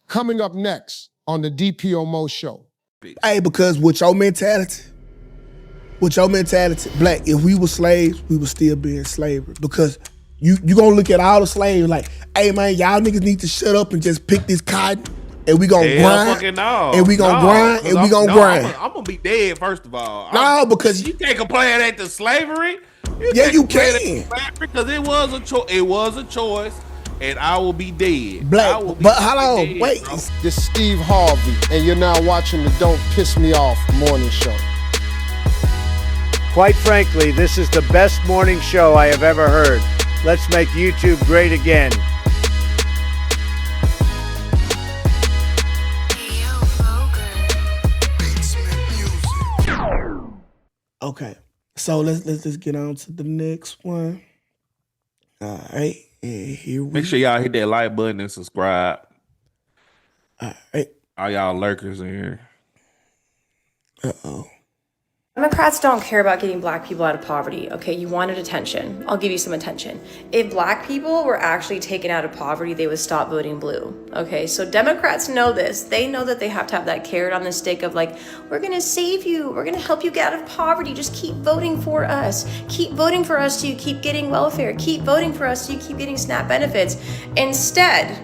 Coming up next on the DPMO show. Hey, because with your mentality, black, if we were slaves, we would still be in slavery. Because you gonna look at all the slaves like, hey man, y'all niggas need to shut up and just pick this cotton, and we gonna grind, fucking no. and we gonna grind, and we gonna grind. I'm gonna be dead first of all. No, because you can't complain at the slavery. Yeah, you can. Because it was a choice. It was a choice, and I will be dead. Black, but hold on, dead, wait. Bro. This is Steve Harvey, and you're now watching the Don't Piss Me Off morning show. Quite frankly, this is the best morning show I have ever heard. Let's make YouTube great again. Okay, so let's just get on to the next one. All right, and here we Make sure y'all hit that like button and subscribe. All right, all y'all lurkers in here. Uh-oh. Democrats don't care about getting black people out of poverty, okay? You wanted attention. I'll give you some attention. If black people were actually taken out of poverty, they would stop voting blue, okay? So Democrats know this. They know that they have to have that carrot on the stick of like, we're gonna save you. We're gonna help you get out of poverty. Just keep voting for us. Keep voting for us so you keep getting welfare. Keep voting for us so you keep getting SNAP benefits. Instead,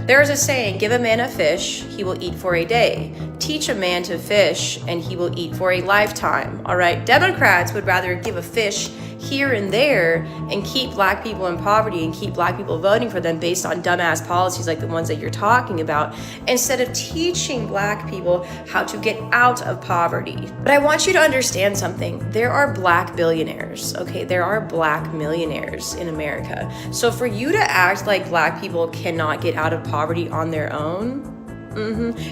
there is a saying, give a man a fish, he will eat for a day. Teach a man to fish, and he will eat for a lifetime. All right, Democrats would rather give a fish here and there and keep black people in poverty and keep black people voting for them based on dumbass policies like the ones that you're talking about, instead of teaching black people how to get out of poverty. But I want you to understand something. There are black billionaires, okay? There are black millionaires in America. So for you to act like black people cannot get out of poverty on their own,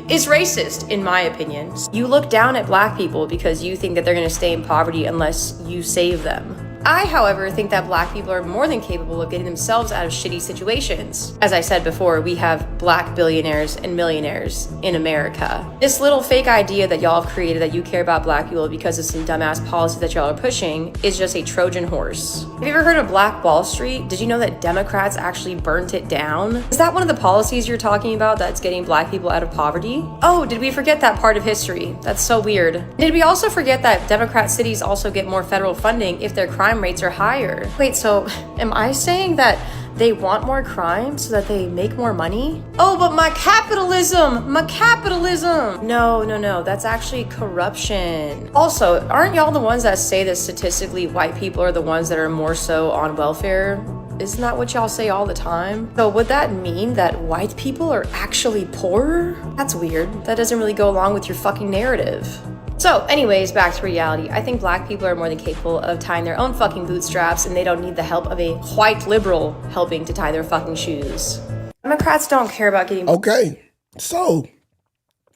is racist, in my opinion. You look down at black people because you think that they're gonna stay in poverty unless you save them. I, however, think that black people are more than capable of getting themselves out of shitty situations. As I said before, we have black billionaires and millionaires in America. This little fake idea that y'all have created that you care about black people because of some dumbass policies that y'all are pushing is just a Trojan horse. Have you ever heard of Black Wall Street? Did you know that Democrats actually burnt it down? Is that one of the policies you're talking about that's getting black people out of poverty? Oh, did we forget that part of history? That's so weird. Did we also forget that Democrat cities also get more federal funding if their crime rates are higher? Wait, so am I saying that they want more crime so that they make more money? Oh, but my capitalism! No, that's actually corruption. Also, aren't y'all the ones that say that statistically white people are the ones that are more so on welfare? Isn't that what y'all say all the time? So would that mean that white people are actually poorer? That's weird. That doesn't really go along with your fucking narrative. So anyways, back to reality. I think black people are more than capable of tying their own fucking bootstraps, and they don't need the help of a white liberal helping to tie their fucking shoes. Democrats don't care about getting... Okay, so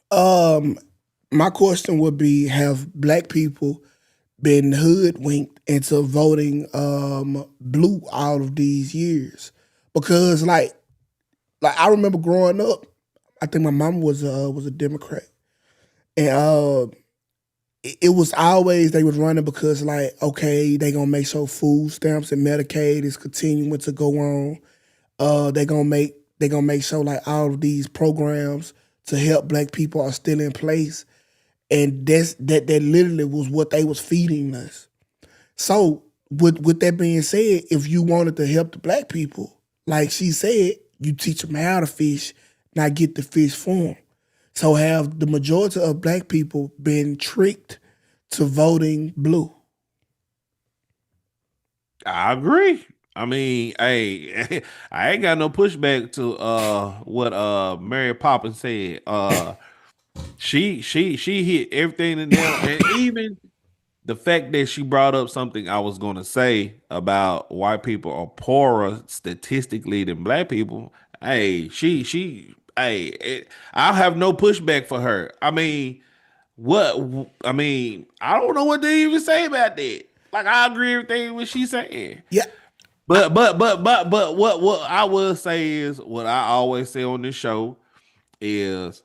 my question would be, have black people been hoodwinked into voting blue all of these years? Because like I remember growing up, I think my mom was a Democrat, and it was always they was running because like, okay, they gonna make sure food stamps and Medicaid is continuing to go on. They gonna make sure like all of these programs to help black people are still in place, and that literally was what they was feeding us. So with that being said, if you wanted to help the black people, like she said, you teach them how to fish, not get the fish for them. So have the majority of black people been tricked to voting blue? I agree. I mean, hey, I ain't got no pushback to what Mary Poppins said. She hit everything in there, and even the fact that she brought up something I was gonna say about white people are poorer statistically than black people. Hey, I'll have no pushback for her. I mean, I don't know what to even say about that. Like, I agree with everything what she's saying. Yeah. But what I will say is what I always say on this show is,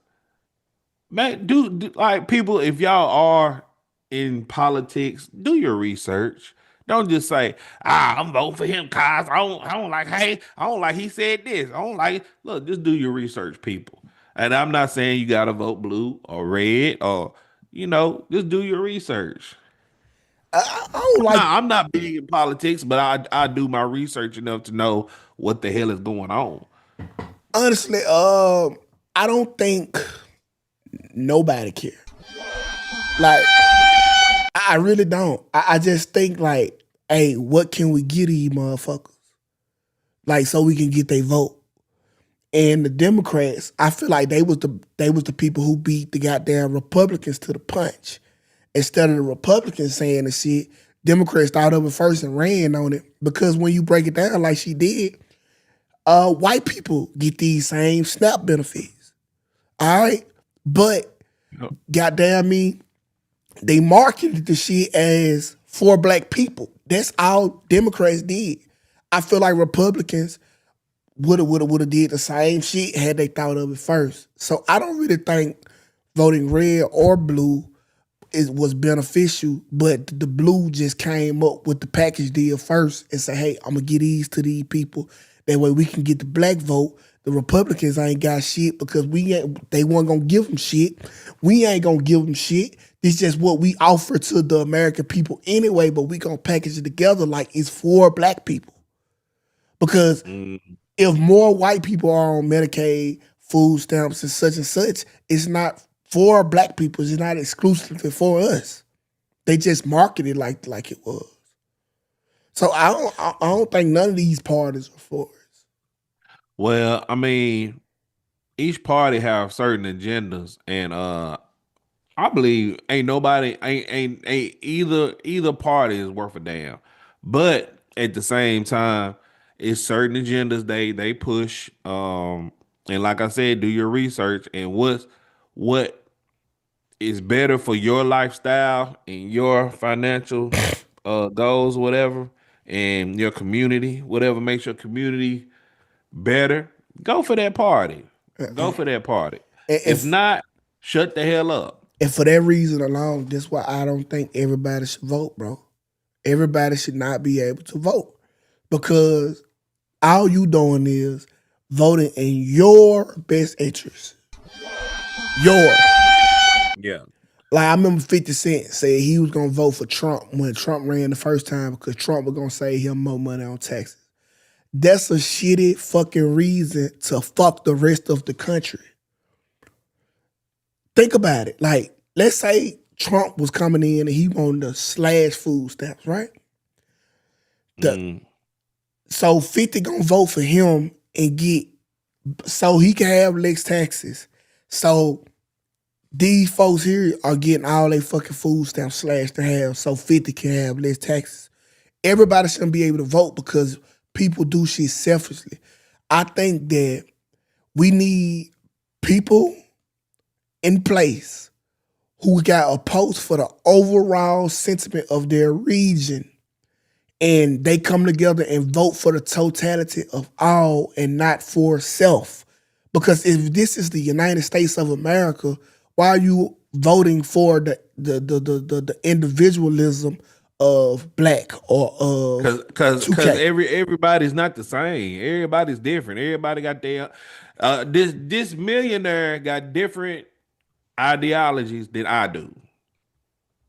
man, do like people, if y'all are in politics, do your research. Don't just say, I'm voting for him cause I don't like hey, I don't like he said this. I don't like look, just do your research, people. And I'm not saying you gotta vote blue or red or just do your research. I don't like. Nah, I'm not big in politics, but I do my research enough to know what the hell is going on. Honestly, I don't think nobody care. Like, I really don't. I just think like, hey, what can we get these motherfuckers? Like, so we can get their vote. And the Democrats, I feel like they was the people who beat the goddamn Republicans to the punch. Instead of the Republicans saying the shit, Democrats thought of it first and ran on it. Because when you break it down like she did, white people get these same SNAP benefits. All right? But goddamn me, they marketed the shit as for black people. That's all Democrats did. I feel like Republicans would have did the same shit had they thought of it first. So I don't really think voting red or blue was beneficial, but the blue just came up with the package deal first and said, hey, I'm gonna get these to these people. That way we can get the black vote. The Republicans ain't got shit because they weren't gonna give them shit. We ain't gonna give them shit. It's just what we offer to the American people anyway, but we gonna package it together like it's for black people. Because if more white people are on Medicaid, food stamps, and such, it's not for black people. It's not exclusively for us. They just marketed like it was. So I don't think none of these parties are for us. Well, I mean, each party have certain agendas, and I believe ain't either party is worth a damn. But at the same time, it's certain agendas they push. And like I said, do your research and what is better for your lifestyle and your financial goals, whatever, and your community, whatever makes your community better. Go for that party. Go for that party. If not, shut the hell up. And for that reason alone, that's why I don't think everybody should vote, bro. Everybody should not be able to vote because all you doing is voting in your best interest. Yours. Yeah. Like I remember 50 Cent said he was gonna vote for Trump when Trump ran the first time because Trump was gonna save him more money on taxes. That's a shitty fucking reason to fuck the rest of the country. Think about it. Like, let's say Trump was coming in and he wanted to slash food stamps, right? So 50 gonna vote for him and so he can have less taxes. So these folks here are getting all their fucking food stamps slashed in half so 50 can have less taxes. Everybody shouldn't be able to vote because people do shit selfishly. I think that we need people in place who got opposed for the overall sentiment of their region and they come together and vote for the totality of all and not for self. Because if this is the United States of America, why are you voting for the individualism of black or of because everybody's not the same. Everybody's different. Everybody got their this millionaire got different ideologies than I do.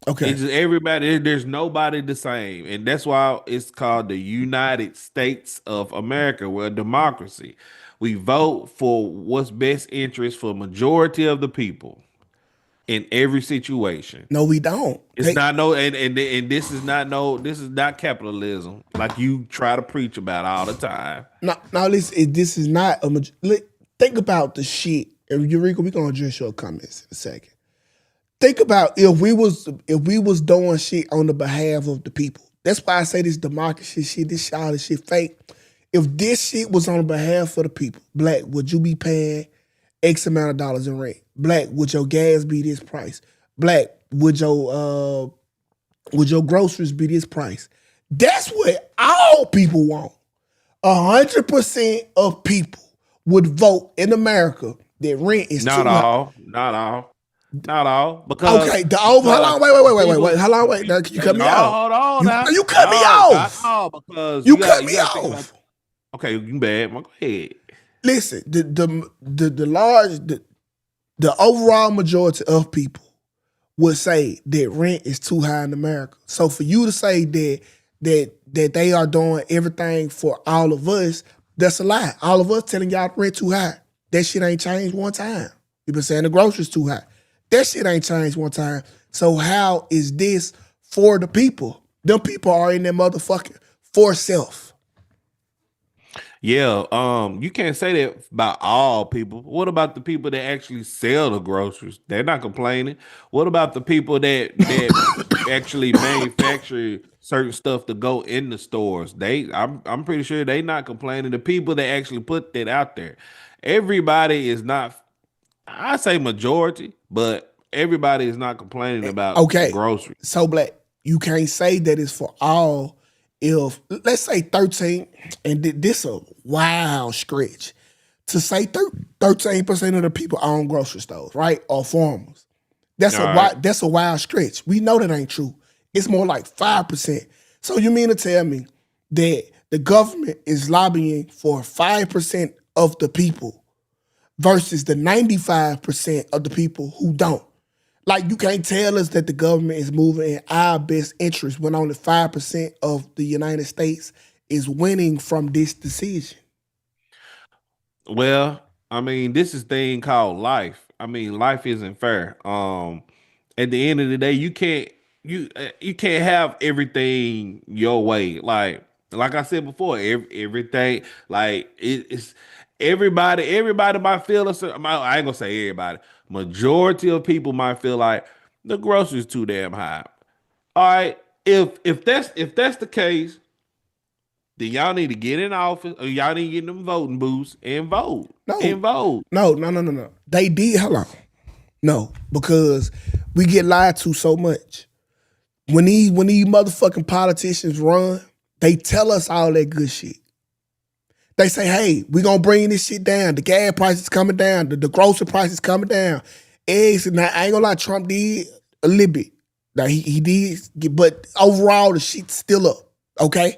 Okay. It's just everybody, there's nobody the same. And that's why it's called the United States of America. We're a democracy. We vote for what's best interest for majority of the people in every situation. No, we don't. It's not no and this is not capitalism like you try to preach about all the time. Now listen, this is not think about the shit. Eureka, we're gonna address your comments in a second. Think about if we was doing shit on the behalf of the people. That's why I say this democracy shit, this childish shit fake. If this shit was on behalf of the people, black, would you be paying X amount of dollars in rent? Black, would your gas be this price? Black, would your groceries be this price? That's what all people want. 100% of people would vote in America that rent is not too high. all. Not all, because Okay, how long? Wait. How long? Wait, now, you cut me no, off. hold on now. You cut me Not off. all, because You cut you me got to think about. off. Okay, you bad. Go ahead. Listen, the overall majority of people would say that rent is too high in America. So for you to say that they are doing everything for all of us, that's a lie. All of us telling y'all rent too high. That shit ain't changed one time. You been saying the groceries too high. That shit ain't changed one time. So how is this for the people? Them people are in their motherfucking for self. Yeah, you can't say that about all people. What about the people that actually sell the groceries? They're not complaining. What about the people that actually manufacture certain stuff to go in the stores? I'm pretty sure they not complaining. The people that actually put that out there, everybody is not. I say majority, but everybody is not complaining about Okay, groceries. so Black, you can't say that it's for all. If let's say 13, and this a wild stretch to say 13% of the people own grocery stores, right, or farmers. That's All right. that's a wild stretch. We know that ain't true. It's more like 5%. So you mean to tell me that the government is lobbying for 5% of the people versus the 95% of the people who don't? Like, you can't tell us that the government is moving in our best interest when only 5% of the United States is winning from this decision. Well, I mean, this is thing called life. I mean, life isn't fair. At the end of the day, you can't have everything your way. Like I said before, everything like it's everybody might feel a certain. I ain't gonna say everybody. Majority of people might feel like the groceries too damn high. All right, if that's the case, then y'all need to get in office, or y'all need to get in them voting booths and vote. No, And vote. no. They did. Hold on. No, because we get lied to so much. When these motherfucking politicians run, they tell us all that good shit. They say, hey, we gonna bring this shit down. The gas price is coming down. The grocery price is coming down. Eggs, now I ain't gonna lie, Trump did a little bit. Now he did, but overall the shit's still up. Okay?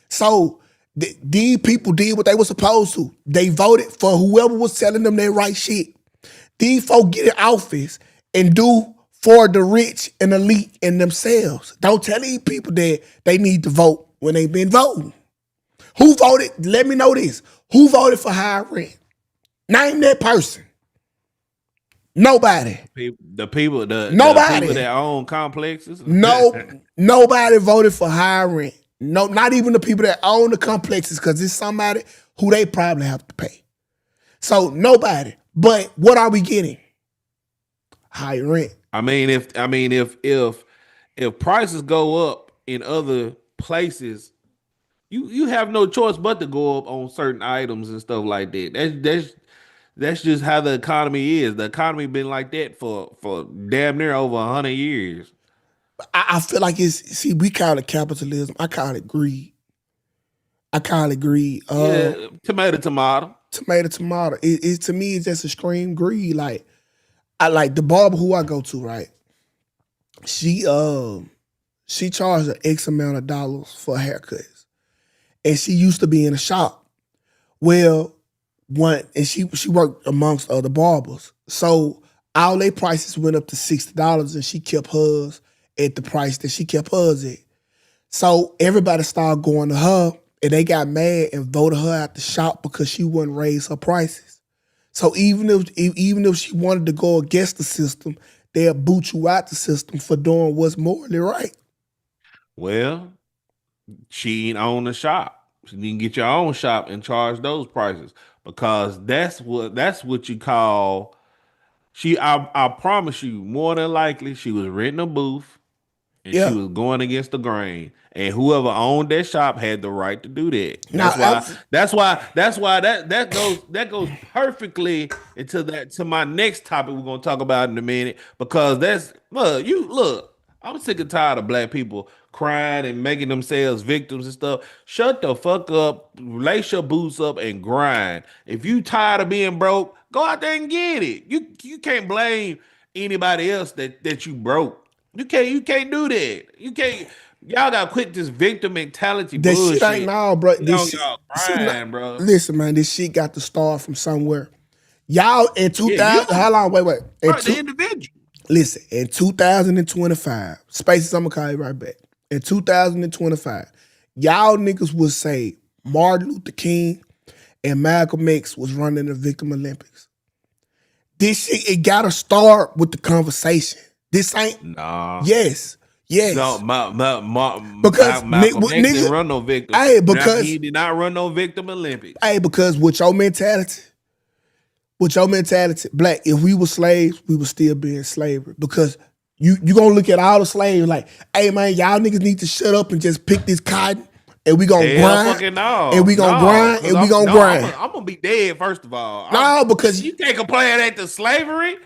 So these people did what they were supposed to. They voted for whoever was telling them that right shit. These folk get in office and do for the rich and elite and themselves. Don't tell these people that they need to vote when they've been voting. Who voted? Let me know this. Who voted for higher rent? Name that person. Nobody. The people Nobody. that own complexes. Nobody voted for higher rent. No, not even the people that own the complexes, because it's somebody who they probably have to pay. So nobody. But what are we getting? Higher rent. I mean, if prices go up in other places, you have no choice but to go up on certain items and stuff like that. That's just how the economy is. The economy been like that for damn near over 100 years. I feel like we call it capitalism. I call it greed. Yeah, tomato. Tomato. It to me, it's just extreme greed. Like, I like the barber who I go to, right? She charged an X amount of dollars for haircuts. And she used to be in a shop. Well, and she worked amongst other barbers. So all their prices went up to $60, and she kept hers at the price that she kept hers at. So everybody started going to her, and they got mad and voted her out the shop because she wouldn't raise her prices. So even if she wanted to go against the system, they'll boot you out the system for doing what's morally right. Well, she ain't own the shop. You can get your own shop and charge those prices, because that's what you call. I promise you, more than likely, she was renting a booth and Yeah. she was going against the grain. And whoever owned that shop had the right to do that. Now, That's why that goes perfectly to my next topic we're gonna talk about in a minute. Because I'm sick and tired of black people crying and making themselves victims and stuff. Shut the fuck up, lace your boots up and grind. If you tired of being broke, go out there and get it. You can't blame anybody else that you broke. You can't do that. You can't. Y'all gotta quit this victim mentality That bullshit. shit ain't now, bro. This shit, Y'all crying, bro. Listen, man, this shit got to start from somewhere. Y'all in 2000, Yeah, how long? Wait. bro, the individual. Listen, in 2025, Spaces, I'm gonna call you right back. In 2025, y'all niggas would say Martin Luther King and Malcolm X was running the Victim Olympics. This shit, it gotta start with the conversation. This ain't. Nah. Yes. No, because Malcolm X nigga, didn't run no victim. Hey, because he did not run no Victim Olympics. Hey, because with your mentality, black, if we were slaves, we would still be in slavery. Because you gonna look at all the slaves like, hey man, y'all niggas need to shut up and just pick this cotton and we gonna grind. And we gonna grind and we gonna grind. I'm gonna be dead, first of all. No, because you can't complain that to slavery.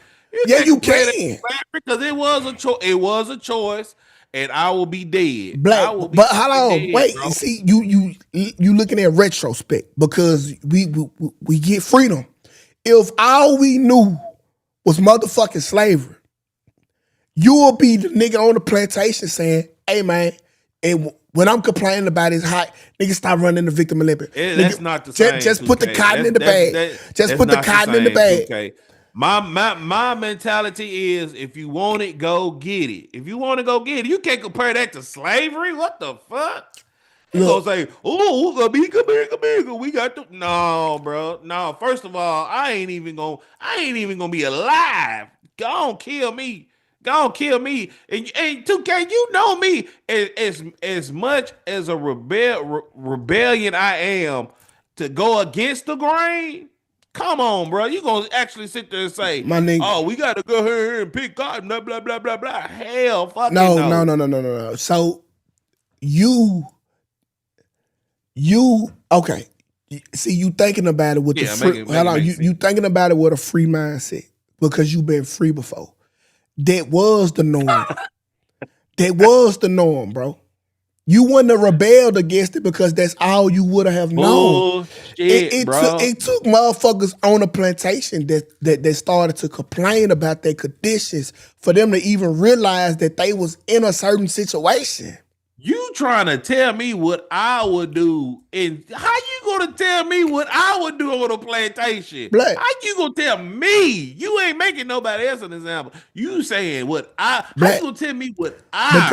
You can. Because it was a choice. It was a choice, and I will be dead. Black, but hold on, wait. Bro. See, you looking at retrospect because we get freedom. If all we knew was motherfucking slavery, you will be the nigga on the plantation saying, "Hey man, and when I'm complaining about his hot, nigga stop running the Victim Olympics." That's not the same. Just put the cotton in the bag. Just put the cotton in the bag. Okay. My mentality is if you want it, go get it. If you want to go get it, you can't compare that to slavery. What the fuck? You gonna say, oh, come here. We got to no, bro. No, first of all, I ain't even gonna be alive. Go on, kill me. And 2K, you know me as much as a rebellion I am to go against the grain. Come on, bro. You gonna actually sit there and say, my nigga, oh, we gotta go here and pick cotton, blah, blah, blah, blah, blah. Hell, fucking no. So you okay. See, you thinking about it with the free, you thinking about it with a free mindset because you've been free before. That was the norm. That was the norm, bro. You wouldn't have rebelled against it because that's all you would have known. It took motherfuckers on a plantation that started to complain about their conditions for them to even realize that they was in a certain situation. You trying to tell me what I would do, and how you gonna tell me what I would do on a plantation? Black. How you gonna tell me? You ain't making nobody else an example. You saying what I? Black. How you gonna tell me what I?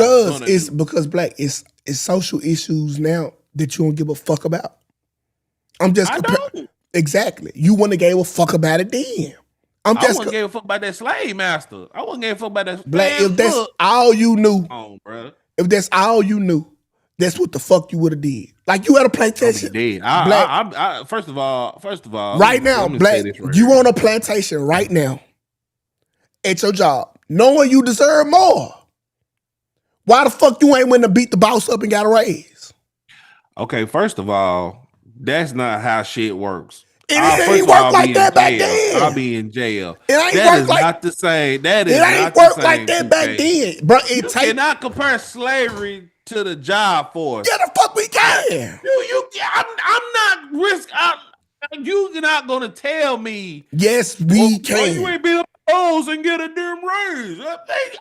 Because black, it's social issues now that you don't give a fuck about. I don't. Exactly. You wouldn't have gave a fuck about it then. I wouldn't give a fuck about that slave master. I wouldn't give a fuck about that. Black. If that's all you knew, bro. If that's all you knew, that's what the fuck you would have did. Like you had a plantation. Black. First of all, right now, black, you on a plantation right now at your job, knowing you deserve more. Why the fuck you ain't went to beat the boss up and got a raise? Okay, first of all, that's not how shit works. It ain't work like that back then. I'll be in jail. It ain't work like not the same. That is it ain't work like that back then, bro. You cannot compare slavery to the job force. Yeah, the fuck we can. I'm not risk. You're not gonna tell me. Yes, we can. You ain't be up those and get a damn raise.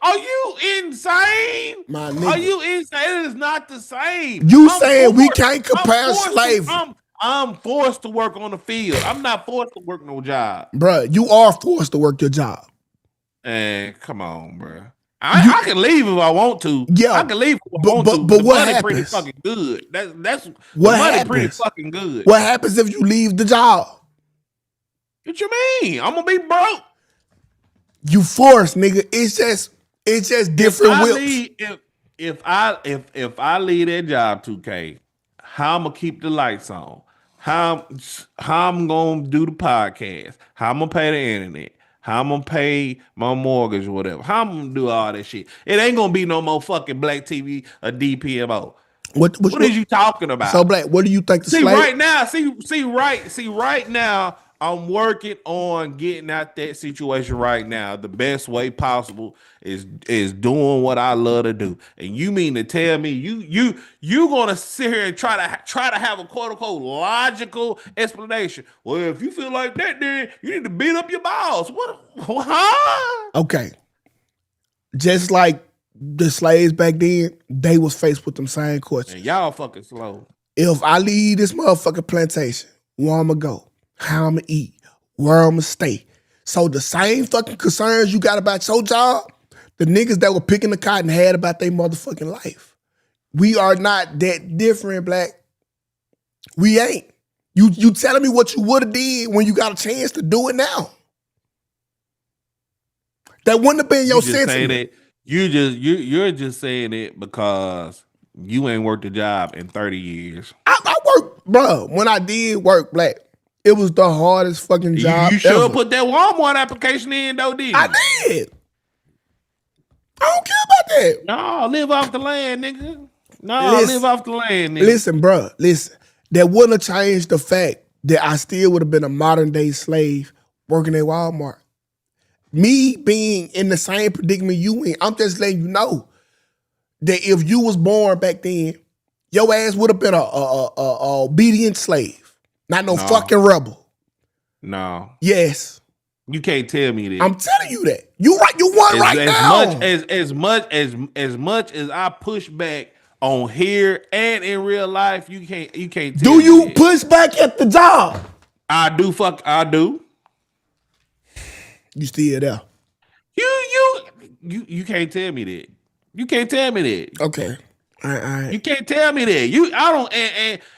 Are you insane? My nigga. Are you insane? It is not the same. You saying we can't compare slavery? I'm forced to work on the field. I'm not forced to work no job. Bruh, you are forced to work your job. Come on, bruh. I can leave if I want to. Yeah, I can leave if I want to. But what money happens? Pretty fucking good. That's what money happens? Pretty fucking good. What happens if you leave the job? What you mean? I'm gonna be broke. You forced, nigga. It's just different whips. If I leave that job, 2K, how I'm gonna keep the lights on? How I'm gonna do the podcast? How I'm gonna pay the internet? How I'm gonna pay my mortgage or whatever? How I'm gonna do all that shit? It ain't gonna be no more fucking Black TV or DPMO. What is you talking about? So Black, what do you think? Right now, I'm working on getting out that situation right now. The best way possible is doing what I love to do. And you mean to tell me you gonna sit here and try to have a quote unquote logical explanation? Well, if you feel like that, then you need to beat up your boss. What? Huh? Okay. just like the slaves back then, they was faced with them same questions. And y'all fucking slow. If I leave this motherfucking plantation, where I'ma go, how I'ma eat, where I'ma stay. So the same fucking concerns you got about your job, the niggas that were picking the cotton had about their motherfucking life. We are not that different, Black. We ain't. You telling me what you would have did when you got a chance to do it now. That wouldn't have been your sentiment. You're just saying it because you ain't worked a job in 30 years. I worked, bro. When I did work, Black, it was the hardest fucking job. You should ever. put that Walmart application in, though, didn't you? I did. I don't care about that. No, live off the land, nigga. No, Listen. live off the land, nigga. Listen, bro. Listen. That wouldn't have changed the fact that I still would have been a modern day slave working at Walmart. Me being in the same predicament you in, I'm just letting you know that if you was born back then, your ass would have been a obedient slave, not no fucking rebel. No. Yes. You can't tell me that. I'm telling you that. You right. You won right now. As much as I push back on here and in real life, you can't tell Do me you that. push back at the job? I do. You still there? You can't tell me that. You can't tell me that. Okay. All right. You can't tell me that. I don't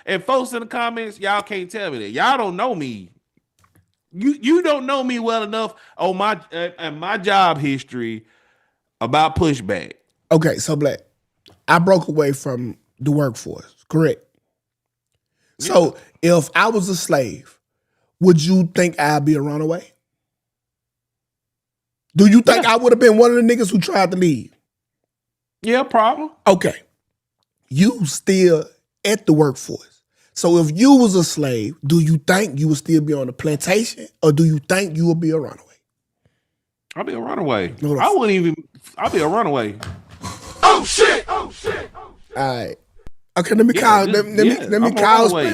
and folks in the comments, y'all can't tell me that. Y'all don't know me. You don't know me well enough on my job history about pushback. Okay, so Black, I broke away from the workforce, correct? Yeah. So if I was a slave, would you think I'd be a runaway? Do you think I would have been one of the niggas who tried to leave? Yeah, problem. Okay. You still at the workforce. So if you was a slave, do you think you would still be on the plantation or do you think you would be a runaway? I'll be a runaway. No, I'll be a runaway. Oh shit! All right. Okay, let me call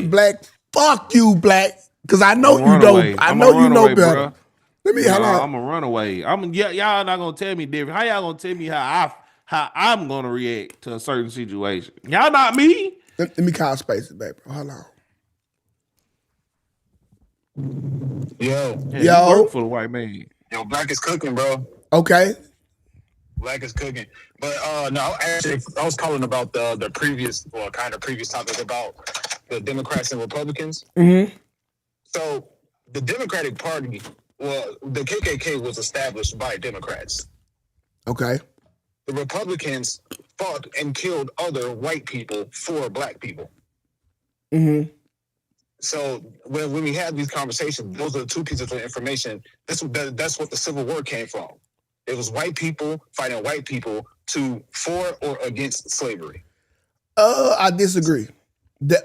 Black. Fuck you, Black. Because I know you know. I know you know better. Bro. Let me I'm a runaway. Y'all not gonna tell me different. How y'all gonna tell me how I'm gonna react to a certain situation? Y'all not me. Let me call Spaces back, bro. Hold on. Yo, you work for the white man. Yo, Black is cooking, bro. Okay. Black is cooking. But no, actually, I was calling about the previous topic about the Democrats and Republicans. Mm-hmm. So the Democratic Party, well, the KKK was established by Democrats. Okay. The Republicans fought and killed other white people for black people. Mm-hmm. So when we have these conversations, those are the two pieces of information. That's what the Civil War came from. It was white people fighting white people for or against slavery. I disagree.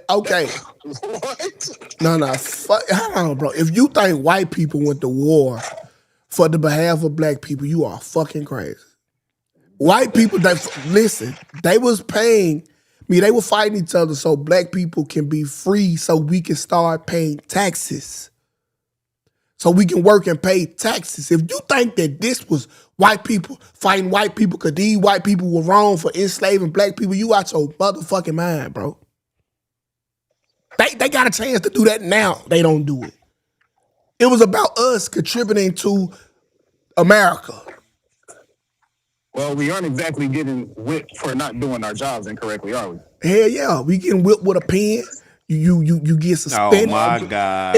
Okay. What? No. Hold on, bro. If you think white people went to war for the behalf of black people, you are fucking crazy. White people, they was paying me. They were fighting each other so black people can be free so we can start paying taxes. So we can work and pay taxes. If you think that this was white people fighting white people because these white people were wrong for enslaving black people, you out your motherfucking mind, bro. They got a chance to do that now. They don't do it. It was about us contributing to America. Well, we aren't exactly getting whipped for not doing our jobs incorrectly, are we? Hell yeah, we getting whipped with a pen. You get suspended. Oh my God,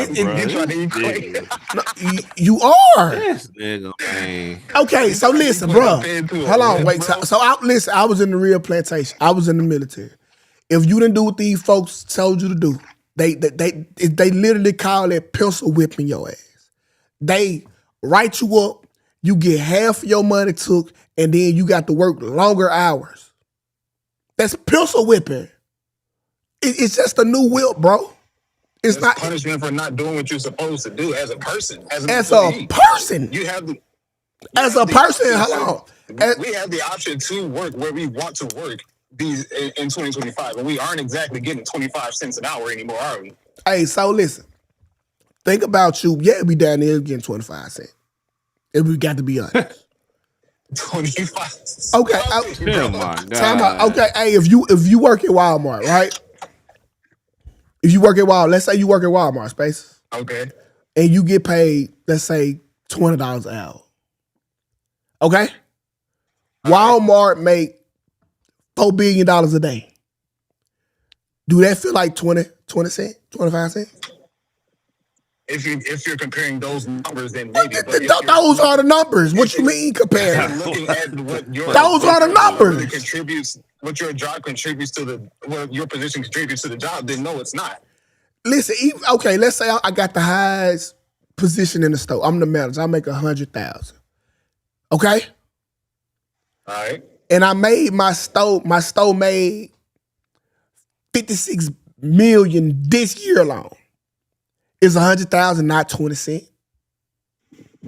you are. This nigga, man. Okay, so listen, bro. Hold on, wait. So I was in the real plantation. I was in the military. If you didn't do what these folks told you to do, they literally call it pencil whipping your ass. They write you up, you get half of your money took, and then you got to work longer hours. That's pencil whipping. It's just a new whip, bro. It's not punishment for not doing what you're supposed to do as a person. As a person. You have the as a person. Hold on. We have the option to work where we want to work these in 2025, and we aren't exactly getting 25 cents an hour anymore, are we? Hey, so listen. Think about you. Yeah, we down there getting 25 cents. If we got to be honest. 25. Okay, Oh my God. time out. Okay, hey, if you work at Walmart, right? If you work at Walmart, let's say you work at Walmart, Space, Okay. and you get paid, let's say $20 an hour. Okay, Walmart make $4 billion a day. Do that feel like 20 cents, 25 cents? If you're comparing those numbers, then maybe. But Those are the numbers. What you mean if comparing? you're looking at what your Those are the numbers. really contributes, what your job contributes to what your position contributes to the job, then no, it's not. Listen, okay, let's say I got the highest position in the store. I'm the manager. I make 100,000. Okay? All right. And I made my store made 56 million this year alone. Is 100,000 not 20 cents?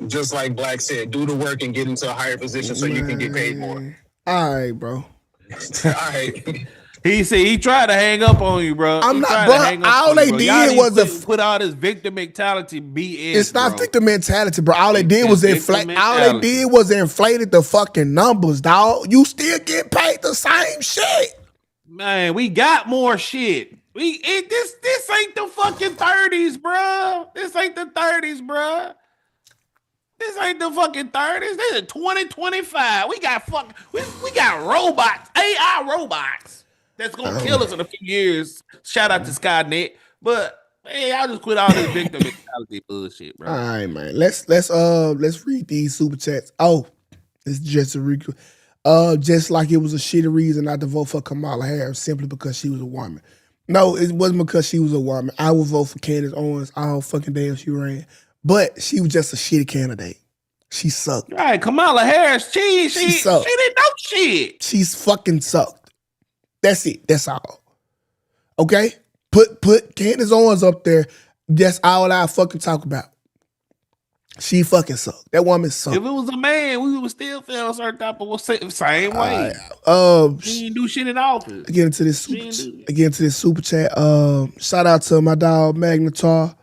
Just like Black said, do the work and get into a higher position so you can get paid more. All right, bro. All right. He said he tried to hang up on you, bro. I'm He not, tried bro. to hang up All on they you, bro. did Y'all need was to put all this victim mentality BS. It's not bro. victim mentality, bro. All they did was Victim inflate. All they mentality. did was inflated the fucking numbers, dog. You still get paid the same shit. Man, we got more shit. This ain't the fucking 30s, bro. This ain't the 30s, bro. This ain't the fucking 30s. This is 2025. We got we got robots, AI robots that's gonna kill us in a few years. Shout out to Skynet. But hey, I'll just quit all this victim mentality bullshit, bro. All right, man. Let's read these super chats. Oh, it's just just like it was a shitty reason not to vote for Kamala Harris simply because she was a woman. No, it wasn't because she was a woman. I would vote for Candace Owens all fucking day if she ran. But she was just a shitty candidate. She sucked. All right, Kamala Harris, she sucked. She didn't know shit. She's fucking sucked. That's it. That's all. Okay? Put Candace Owens up there. That's all I fucking talk about. She fucking sucked. That woman sucked. If it was a man, we would still feel a certain type of same way. She didn't do shit in office. Again to this super chat. Shout out to my dog Magnetar.